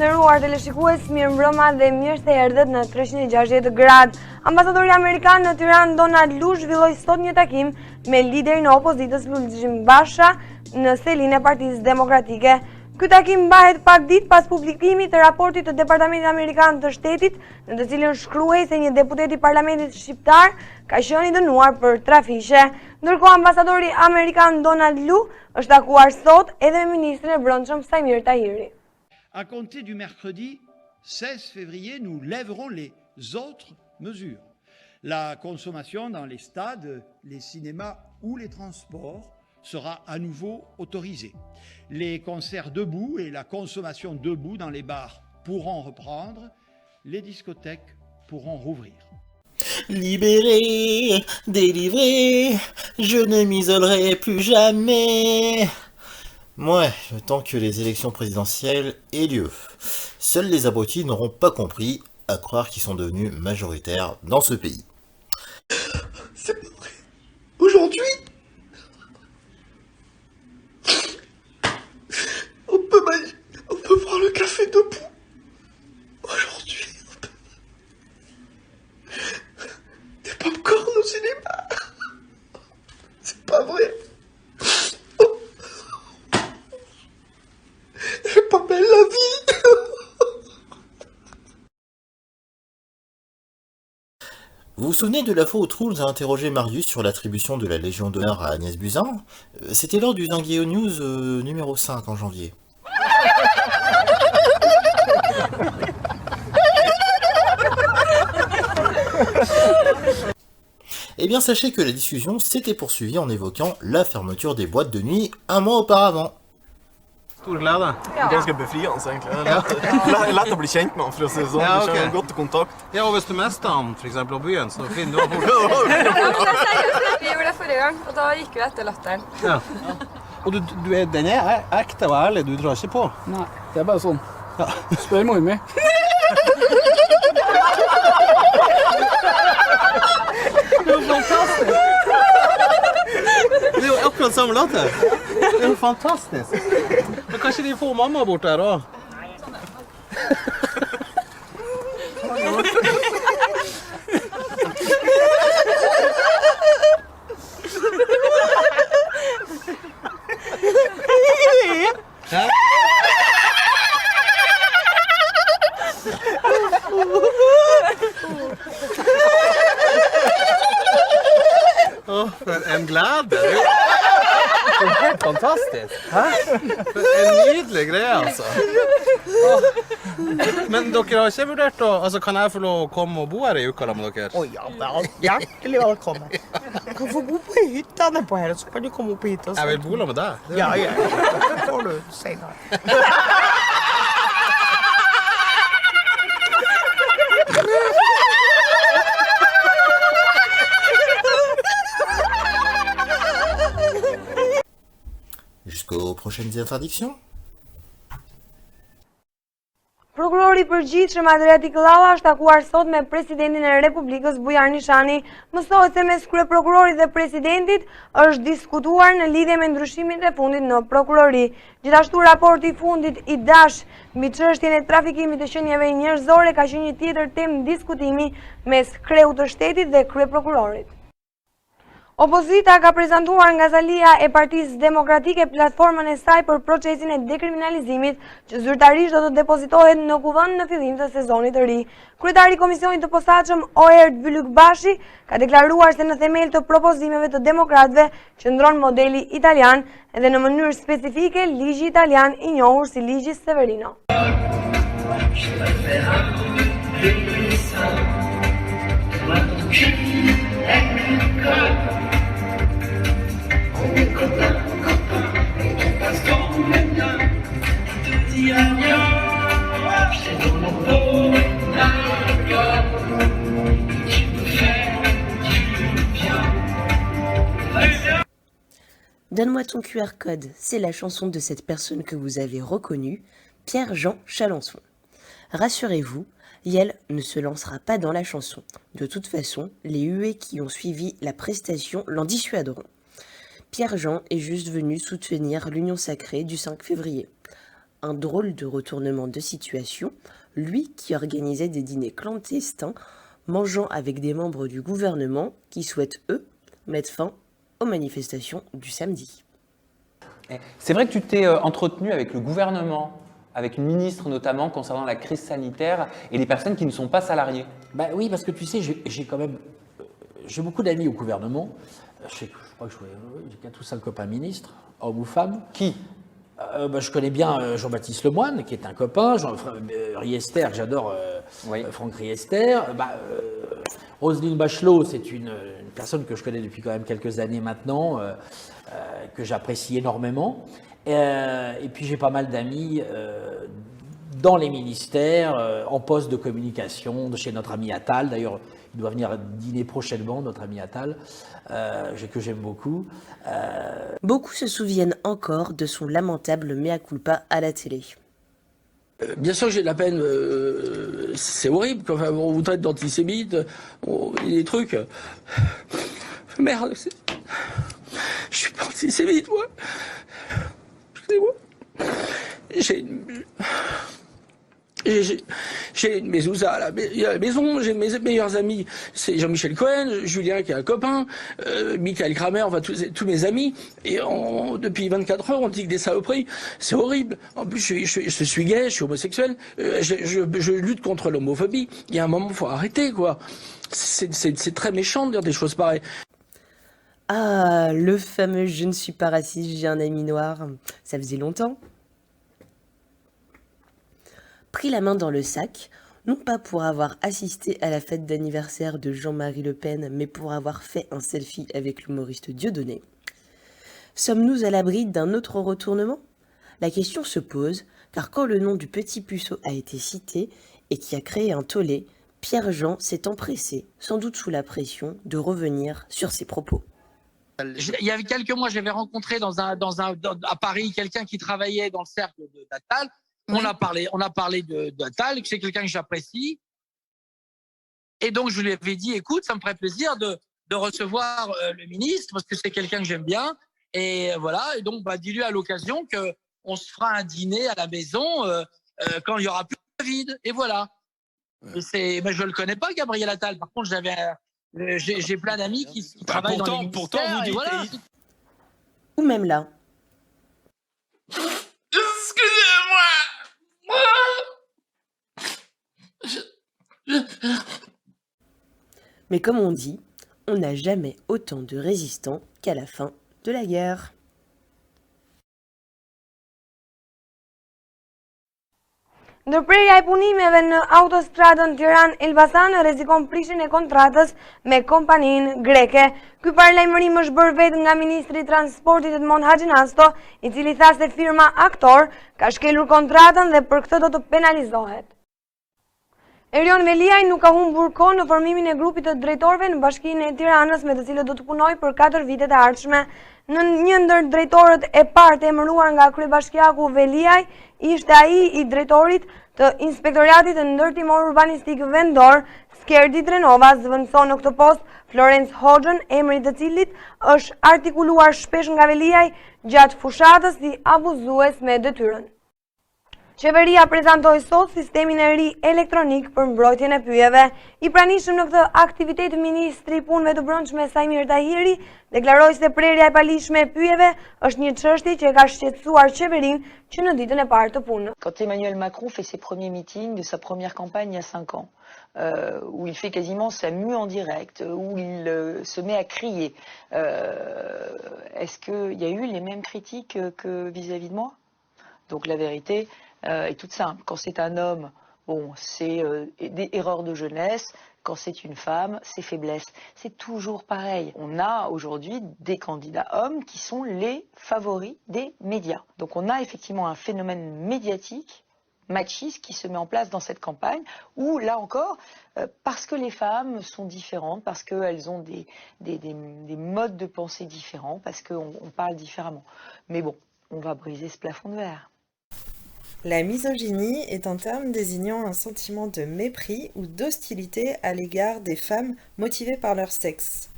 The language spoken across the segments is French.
nderuar teleshikues, mirëmbrëma dhe mirë se erdhët në 360 gradë. Ambasadori amerikan në Tiranë Donald Lu zhvilloi sot një takim me liderin e opozitës Lulzim Basha në selinë e Partisë Demokratike. Ky takim mbahet pak ditë pas publikimit të raportit të Departamentit Amerikan të Shtetit, në të cilën shkruhej se një deputet i Parlamentit Shqiptar ka qenë i dënuar për trafishe. Ndërkohë, ambasadori amerikan Donald Lu është takuar sot edhe me ministrin e brendshëm Samir Tahiri. À compter du mercredi 16 février, nous lèverons les autres mesures. La consommation dans les stades, les cinémas ou les transports sera à nouveau autorisée. Les concerts debout et la consommation debout dans les bars pourront reprendre. Les discothèques pourront rouvrir. Libéré, délivré, je ne m'isolerai plus jamais. Ouais, tant que les élections présidentielles aient lieu. Seuls les abrutis n'auront pas compris, à croire qu'ils sont devenus majoritaires dans ce pays. C'est pas vrai. Aujourd'hui, on peut boire le café debout. Aujourd'hui, des pop-corn au cinéma. C'est pas vrai. C'est pas belle la vie. Vous vous souvenez de la fois où Trouls a interrogé Marius sur l'attribution de la Légion d'honneur à Agnès Buzyn? C'était lors du Zingueo News numéro 5 en janvier. Eh bien, sachez que la discussion s'était poursuivie en évoquant la fermeture des boîtes de nuit un mois auparavant. Stor glede. Ganske befriende, egentlig. Det er lett å bli kjent med han, for å si det sånn. Ja, Du ok. kommer godt i kontakt. Ja, og hvis du mister han, for eksempel, på byen, så finner du han fort. Vi gjorde det forrige gang, og da gikk vi etter latteren. Ja. Og den er ekte og ærlig, du drar ikke på. Nei, det er bare sånn. Ja. Spør mor mi. Det er jo fantastisk. Det er jo akkurat samme latter. Det er jo fantastisk. Men kanskje de får mamma bort der også? Hæ? For en glede. Det er helt fantastisk. Hæ? For en nydelig greie, altså. Men dere har ikke vurdert å... Altså, kan jeg få lov å komme og bo her i uka da med dere? Ja, det er hjertelig velkommen. Du kan få bo på hytta nede på her, så kan du komme opp hit og Jeg vil bo med deg. Ja, det får du senere. Jusqu'aux prochaines interdictions. Prokurori i përgjithshëm Adriatik Llalla është takuar sot me presidentin e Republikës Bujar Nishani. Mësohet se mes kryeprokurorit dhe presidentit është diskutuar në lidhje me ndryshimin e fundit në prokurori. Gjithashtu raporti i fundit i Dash mbi çështjen e trafikimit të qenieve njerëzore ka qenë një tjetër temë diskutimi mes kreut të shtetit dhe kryeprokurorit. Opozita ka prezantuar nga Zalia e Partisë Demokratike platformën e saj për procesin e dekriminalizimit që zyrtarisht do të depozitohet në kuvend në fillim të sezonit të ri. Kryetari i Komisionit të Posaçëm Oert Bylyk Bashi ka deklaruar se në themel të propozimeve të demokratëve qëndron modeli italian edhe në mënyrë specifike ligji italian i njohur si ligji Severino. Donne-moi ton QR code, c'est la chanson de cette personne que vous avez reconnue, Pierre-Jean Chalençon. Rassurez-vous, Yel ne se lancera pas dans la chanson. De toute façon, les huées qui ont suivi la prestation l'en dissuaderont. Pierre-Jean est juste venu soutenir l'union sacrée du 5 février. Un drôle de retournement de situation, lui qui organisait des dîners clandestins, mangeant avec des membres du gouvernement qui souhaitent, eux, mettre fin aux manifestations du samedi. C'est vrai que tu t'es entretenu avec le gouvernement, avec une ministre notamment, concernant la crise sanitaire et les personnes qui ne sont pas salariées. Bah oui, parce que tu sais, j'ai beaucoup d'amis au gouvernement. Je crois que j'ai 4 ou 5 copains ministres, hommes ou femmes. Qui je connais bien Jean-Baptiste Lemoyne, qui est un copain, Riester, que j'adore, Franck Riester. Roselyne Bachelot, c'est une personne que je connais depuis quand même quelques années maintenant, que j'apprécie énormément. Et puis j'ai pas mal d'amis dans les ministères, en poste de communication, chez notre ami Attal. D'ailleurs, il doit venir dîner prochainement, notre ami Attal, que j'aime beaucoup. Beaucoup se souviennent encore de son lamentable mea culpa à la télé. Bien sûr que j'ai de la peine, c'est horrible, enfin, on vous traite d'antisémite, des trucs. Merde, je suis pas antisémite, moi. Excusez-moi. J'ai une mezouza à la maison, j'ai mes meilleurs amis, c'est Jean-Michel Cohen, Julien qui est un copain, Michael Kramer, enfin tous mes amis, et depuis 24 heures on dit que des saloperies, c'est horrible. En plus je suis gay, je suis homosexuel, je lutte contre l'homophobie, il y a un moment il faut arrêter quoi, c'est très méchant de dire des choses pareilles. Ah, le fameux « je ne suis pas raciste, j'ai un ami noir », ça faisait longtemps. Pris la main dans le sac, non pas pour avoir assisté à la fête d'anniversaire de Jean-Marie Le Pen, mais pour avoir fait un selfie avec l'humoriste Dieudonné. Sommes-nous à l'abri d'un autre retournement ? La question se pose, car quand le nom du petit puceau a été cité et qui a créé un tollé, Pierre-Jean s'est empressé, sans doute sous la pression, de revenir sur ses propos. Il y a quelques mois, j'avais rencontré à Paris quelqu'un qui travaillait dans le cercle d'Attal. On a parlé d'Attal, que c'est quelqu'un que j'apprécie. Et donc, je lui avais dit, écoute, ça me ferait plaisir de recevoir le ministre, parce que c'est quelqu'un que j'aime bien. Et voilà, et donc, dis-lui à l'occasion qu'on se fera un dîner à la maison quand il y aura plus de Covid. Et voilà. Et je ne le connais pas, Gabriel Attal. Par contre, j'ai plein d'amis qui travaillent dans les ministères. Pourtant, vous dites voilà. Ou même là. Mais comme on dit, on n'a jamais autant de résistants qu'à la fin de la guerre. Ndërprerja e punimeve në autostradën Tiranë-Elbasan rrezikon prishjen e kontratës me kompaninë greke. Ky paralajmërim është bërë vetë nga ministri i transportit Edmond Haxhinasto, i cili tha se firma Aktor ka shkelur kontratën dhe për këtë do të penalizohet. Erion Veliaj nuk ka humbur kohë në formimin e grupit të drejtorëve në Bashkinë e Tiranës, me të cilët do të punojë për 4 vite të ardhshme. Në një ndër drejtorët e parë të emëruar nga kryebashkiaku Veliaj, ishte ai i drejtorit të Inspektoratit të Ndërtimor Urbanistik Vendor, Skerdi Drenova, zëvendëson në këtë post Florence Hoxhën, emri i të cilit është artikuluar shpesh nga Veliaj gjatë fushatës si abuzues me detyrën. Qeveria prezantoi sot sistemin e ri elektronik për mbrojtjen e pyjeve. I pranishëm në këtë aktivitet ministri i punëve të brendshme Sajmir Tahiri deklaroi se prerja e palishme e pyjeve është një çështje që ka shqetësuar qeverinë që në ditën e parë të punës. Quand Emmanuel Macron fait ses premiers meetings de sa première campagne il y a 5 ans, où il fait quasiment sa mue en direct, où il se met à crier, est-ce qu'il y a eu les mêmes critiques que vis-à-vis de moi? Donc la vérité est toute simple. Quand c'est un homme, bon, c'est des erreurs de jeunesse. Quand c'est une femme, c'est faiblesse. C'est toujours pareil. On a aujourd'hui des candidats hommes qui sont les favoris des médias. Donc on a effectivement un phénomène médiatique, machiste, qui se met en place dans cette campagne, où là encore, parce que les femmes sont différentes, parce qu'elles ont des modes de pensée différents, parce qu'on parle différemment. Mais bon, on va briser ce plafond de verre. La misogynie est un terme désignant un sentiment de mépris ou d'hostilité à l'égard des femmes motivées par leur sexe.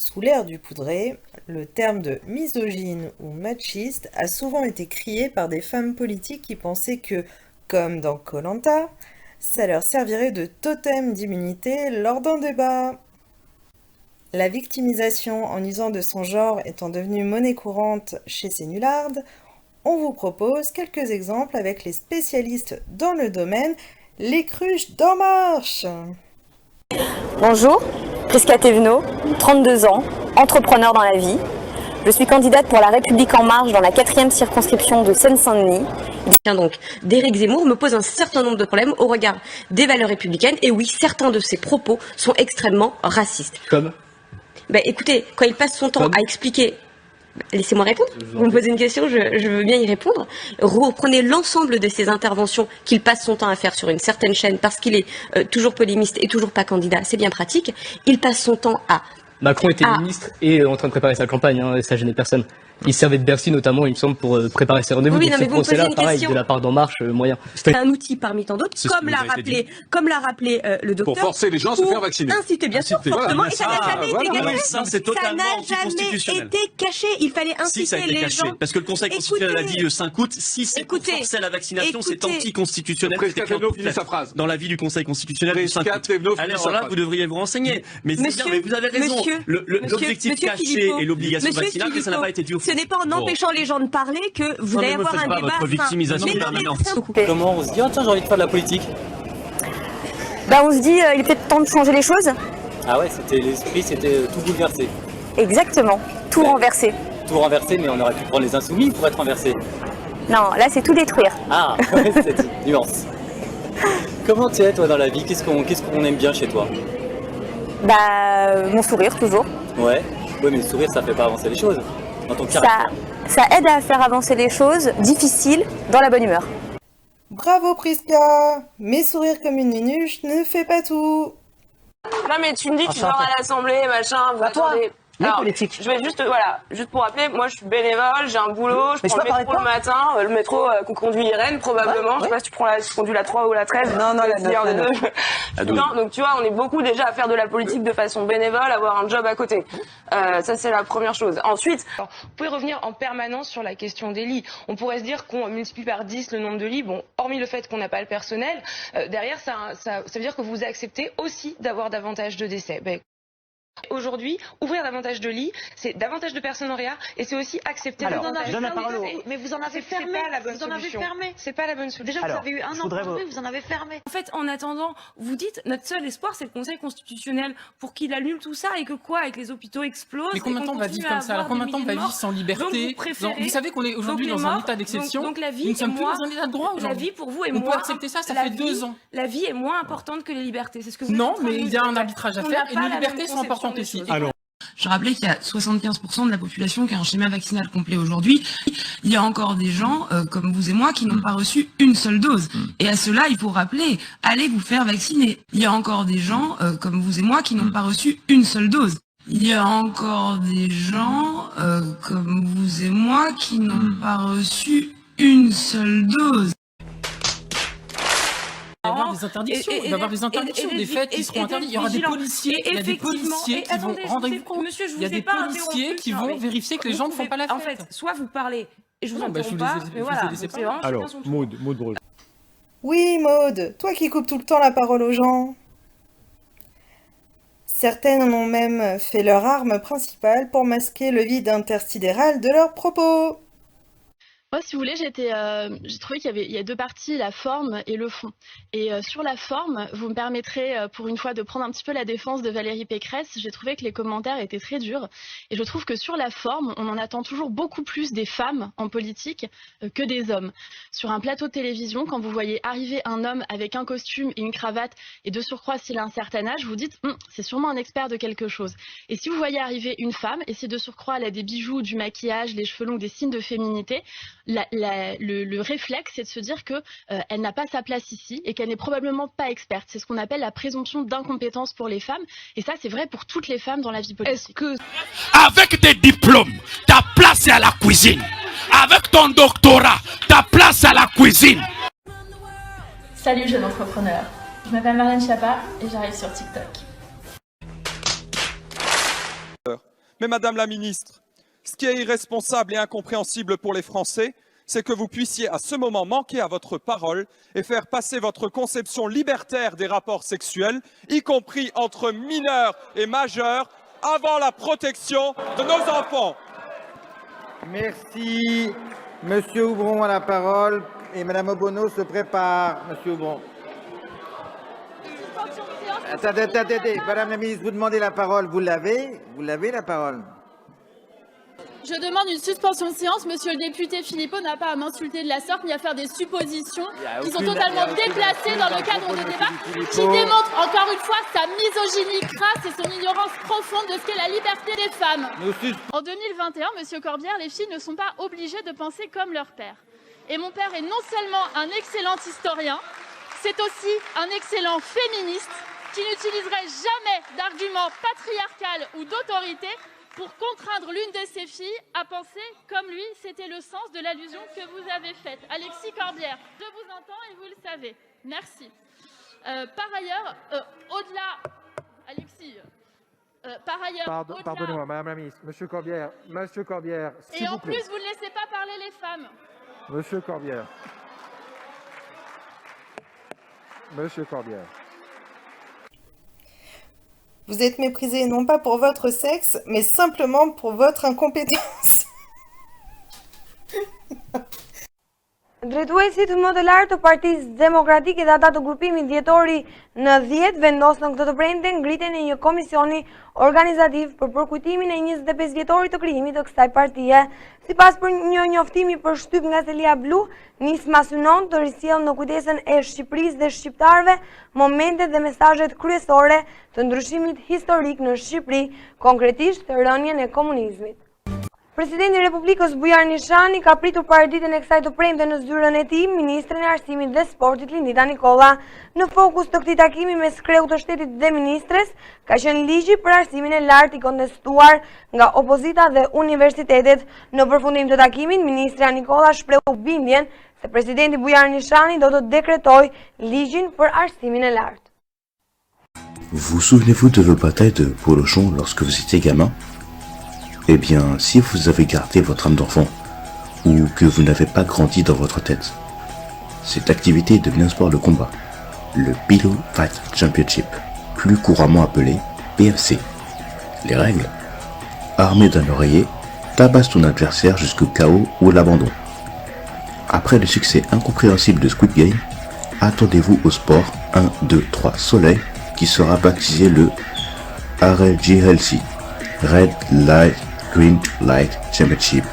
Sous l'ère du poudré, le terme de misogyne ou machiste a souvent été crié par des femmes politiques qui pensaient que, comme dans Koh-Lanta, ça leur servirait de totem d'immunité lors d'un débat. La victimisation en usant de son genre étant devenue monnaie courante chez ces nullardes, on vous propose quelques exemples avec les spécialistes dans le domaine, les cruches d'En Marche. Bonjour, Prisca Thévenot, 32 ans, entrepreneur dans la vie. Je suis candidate pour La République En Marche dans la 4e circonscription de Seine-Saint-Denis. Donc, d'Éric Zemmour me pose un certain nombre de problèmes au regard des valeurs républicaines. Et oui, certains de ses propos sont extrêmement racistes. Comme écoutez, quand il passe son temps à expliquer... Laissez-moi répondre. Vous me posez une question, je veux bien y répondre. Reprenez l'ensemble de ses interventions qu'il passe son temps à faire sur une certaine chaîne parce qu'il est toujours polémiste et toujours pas candidat. C'est bien pratique. Il passe son temps à... Macron était ministre et en train de préparer sa campagne, et ça gênait personne. Il servait de Bercy notamment, il me semble, pour préparer ses rendez-vous. Oui, non, mais vous me posez une pareil, question. de la part d'En Marche, moyen. C'est un outil parmi tant d'autres, comme l'a rappelé le docteur. Pour forcer les gens à se faire vacciner. Inciter, bien sûr, fortement, et ça n'a jamais été caché. Ça, c'est totalement Ça anticonstitutionnel. n'a jamais été caché. Il fallait inciter Si, ça a été les caché. gens. Parce que le Conseil constitutionnel a dit le 5 août, si c'est pour forcer la vaccination, c'est anticonstitutionnel. Dans l'avis du Conseil constitutionnel du 5 août. Alors là, vous devriez vous renseigner. Mais c'est bien, mais vous avez raison. L'objectif caché et l'obligation vaccinale, ça n'a pas été dit au fond. Ce n'est pas en empêchant les gens de parler que vous allez avoir un débat. Votre victimisation permanente. Comment on se dit, tiens, j'ai envie de faire de la politique? On se dit, il est peut-être temps de changer les choses. Ah ouais, l'esprit, c'était tout bouleversé. Exactement, tout renverser. Tout renversé, mais on aurait pu prendre les insoumis pour être renversé. Non, là c'est tout détruire. Ah, c'est une nuance. Comment tu es, toi, dans la vie? Qu'est-ce qu'on aime bien chez toi? Mon sourire, toujours. Ouais, mais le sourire, ça fait pas avancer les choses. Dans ton caractère. Ça aide à faire avancer les choses difficiles dans la bonne humeur. Bravo Prisca, mais sourire comme une nunuche ne fait pas tout. Non mais tu me dis tu dors à l'Assemblée, machin, vous attendez. Alors, politique. je vais juste pour rappeler, moi je suis bénévole, j'ai un boulot, je prends le métro le matin, le métro qu'on conduit Irène probablement, je sais pas si tu conduis la 3 ou la 13. Non, la 9. Non, donc tu vois, on est beaucoup déjà à faire de la politique de façon bénévole, avoir un job à côté. Ça c'est la première chose. Ensuite, vous pouvez revenir en permanence sur la question des lits. On pourrait se dire qu'on multiplie par 10 le nombre de lits, bon, hormis le fait qu'on n'a pas le personnel, derrière ça veut dire que vous acceptez aussi d'avoir davantage de décès. Aujourd'hui, ouvrir davantage de lits, c'est davantage de personnes en réa et c'est aussi accepter mais vous en avez fermé. C'est pas la bonne solution. Déjà, vous avez eu un an pour trouver, vous en avez fermé. En fait, en attendant, vous dites, notre seul espoir, c'est le Conseil constitutionnel pour qu'il annule tout ça et que et que les hôpitaux explosent. Mais combien de temps on va vivre comme ça? Alors combien de temps on va vivre sans liberté? Vous savez qu'on est aujourd'hui dans un état d'exception. Donc la vie, nous ne sommes plus dans un état de droit aujourd'hui. La vie pour vous est on moins. peut accepter ça fait 2 ans. La vie est moins importante que les libertés. C'est ce que vous non, mais il y a un arbitrage à faire et les libertés sont importantes aussi. Je rappelais qu'il y a 75% de la population qui a un schéma vaccinal complet aujourd'hui. Il y a encore des gens comme vous et moi qui n'ont pas reçu une seule dose. Et à cela, il faut rappeler, allez vous faire vacciner. Il y a encore des gens comme vous et moi qui n'ont pas reçu une seule dose. Il y a encore des gens comme vous et moi qui n'ont pas reçu une seule dose. Il va y avoir des interdictions, il va y avoir des interdictions, des fêtes qui seront interdites. Il y aura des policiers, il y a des policiers qui vont rendre compte. Il y a des policiers qui vont vérifier que les gens ne font pas la fête. En fait, soit vous parlez et je vous interromps pas, mais voilà. Alors, Maud Breuil. Oui Maud, toi qui coupes tout le temps la parole aux gens. Certaines en ont même fait leur arme principale pour masquer le vide intersidéral de leurs propos. Moi, si vous voulez, j'ai trouvé qu'il y a deux parties, la forme et le fond. Et sur la forme, vous me permettrez pour une fois de prendre un petit peu la défense de Valérie Pécresse. J'ai trouvé que les commentaires étaient très durs. Et je trouve que sur la forme, on en attend toujours beaucoup plus des femmes en politique que des hommes. Sur un plateau de télévision, quand vous voyez arriver un homme avec un costume et une cravate, et de surcroît s'il a un certain âge, vous dites c'est sûrement un expert de quelque chose. Et si vous voyez arriver une femme, et si de surcroît elle a des bijoux, du maquillage, les cheveux longs, des signes de féminité, le réflexe, c'est de se dire que elle n'a pas sa place ici et qu'elle n'est probablement pas experte. C'est ce qu'on appelle la présomption d'incompétence pour les femmes. Et ça, c'est vrai pour toutes les femmes dans la vie politique. Avec tes diplômes, ta place est à la cuisine. Avec ton doctorat, ta place est à la cuisine. Salut jeune entrepreneur. Je m'appelle Marlène Schiappa et j'arrive sur TikTok. Mais Madame la Ministre, ce qui est irresponsable et incompréhensible pour les Français, c'est que vous puissiez à ce moment manquer à votre parole et faire passer votre conception libertaire des rapports sexuels, y compris entre mineurs et majeurs, avant la protection de nos enfants. Merci. Monsieur Houbron a la parole et Madame Obono se prépare. Monsieur Houbron. Attendez. Madame la ministre, vous demandez la parole. Vous l'avez la parole. Je demande une suspension de séance. Monsieur le député Philippot n'a pas à m'insulter de la sorte ni à faire des suppositions qui sont totalement déplacées dans le cadre de débat, qui démontrent encore une fois sa misogynie crasse et son ignorance profonde de ce qu'est la liberté des femmes. En 2021, Monsieur Corbière, les filles ne sont pas obligées de penser comme leur père. Et mon père est non seulement un excellent historien, c'est aussi un excellent féministe qui n'utiliserait jamais d'arguments patriarcal ou d'autorité pour contraindre l'une de ses filles à penser comme lui. C'était le sens de l'allusion que vous avez faite. Alexis Corbière, je vous entends et vous le savez. Merci. Par ailleurs, au-delà... Alexis... par ailleurs... Pardonnez-moi, Madame la ministre. Monsieur Corbière, s'il et en vous plaît. plus, vous ne laissez pas parler les femmes. Monsieur Corbière. Monsieur Corbière. Vous êtes méprisé non pas pour votre sexe, mais simplement pour votre incompétence. Drejtuesit më të lartë të Partisë Demokratike dhe ata të grupimit djetori në 10 vendosën këtë të premte ngritjen e një komisioni organizativ për përkujtimin e 25 vjetorit të krijimit të kësaj partie. Sipas për një njoftimi përshtyp nga Selia Blu, nisma synon të risjellë në kujdesën e Shqipërisë dhe shqiptarëve momentet dhe mesazhet kryesore të ndryshimit historik në Shqipëri, konkretisht rënien e komunizmit. Presidenti i Republikës Bujar Nishani ka pritur paraditjen e kësaj të premte në zyrën e tij ministrin e Arsimit dhe Sportit Lindita Nikolla. Në fokus të këtij takimi mes kreut të shtetit dhe ministres ka qenë ligji për arsimin e lartë i kontestuar nga opozita dhe universitetet. Në përfundim të takimit, ministrja Nikolla shprehu bindjen se presidenti Bujar Nishani do të dekretojë ligjin për arsimin e lartë. Vous souvenez-vous de vos batailles de polochon lorsque vous étiez gamin? Eh bien, si vous avez gardé votre âme d'enfant, ou que vous n'avez pas grandi dans votre tête, cette activité est devenue un sport de combat, le Pillow Fight Championship, plus couramment appelé PFC. Les règles: armé d'un oreiller, tabasse ton adversaire jusqu'au KO ou l'abandon. Après le succès incompréhensible de Squid Game, attendez-vous au sport 1, 2, 3 Soleil qui sera baptisé le RLGLC, Red Light Green Light Championship.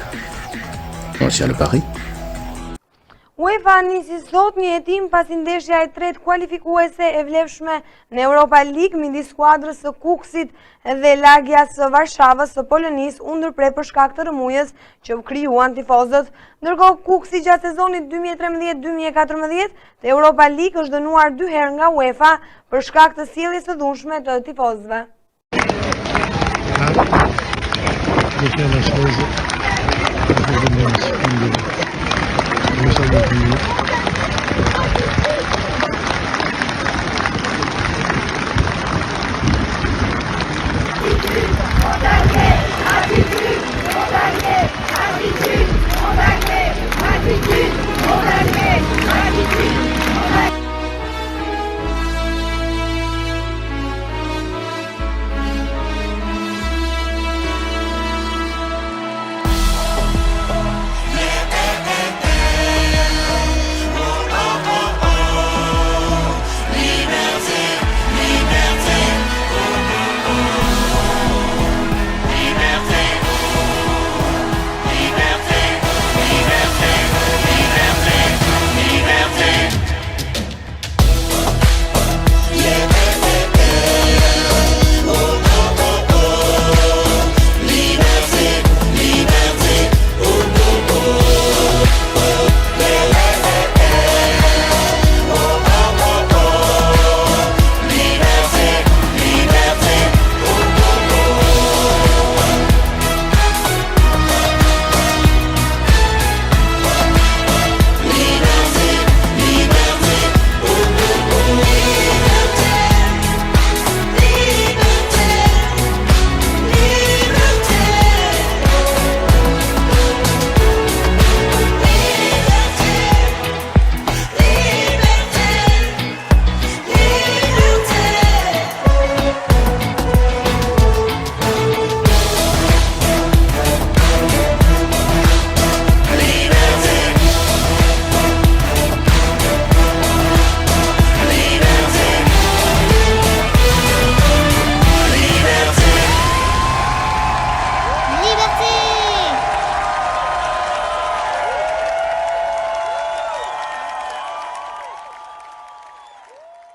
On tient le pari? UEFA nisi sot një hetim pasi ndeshja e tretë kualifikuese e vlefshme në Europa League midis skuadrës së Kukësit dhe Legias së Varshavës së Polonisë u ndërprer për shkak të rëmujës që krijuan tifozët. Ndërkohë Kukësi gjatë sezonit 2013-2014 te Europa League është dënuar 2 herë nga UEFA për shkak të sjelljes së dhunshme të tifozëve.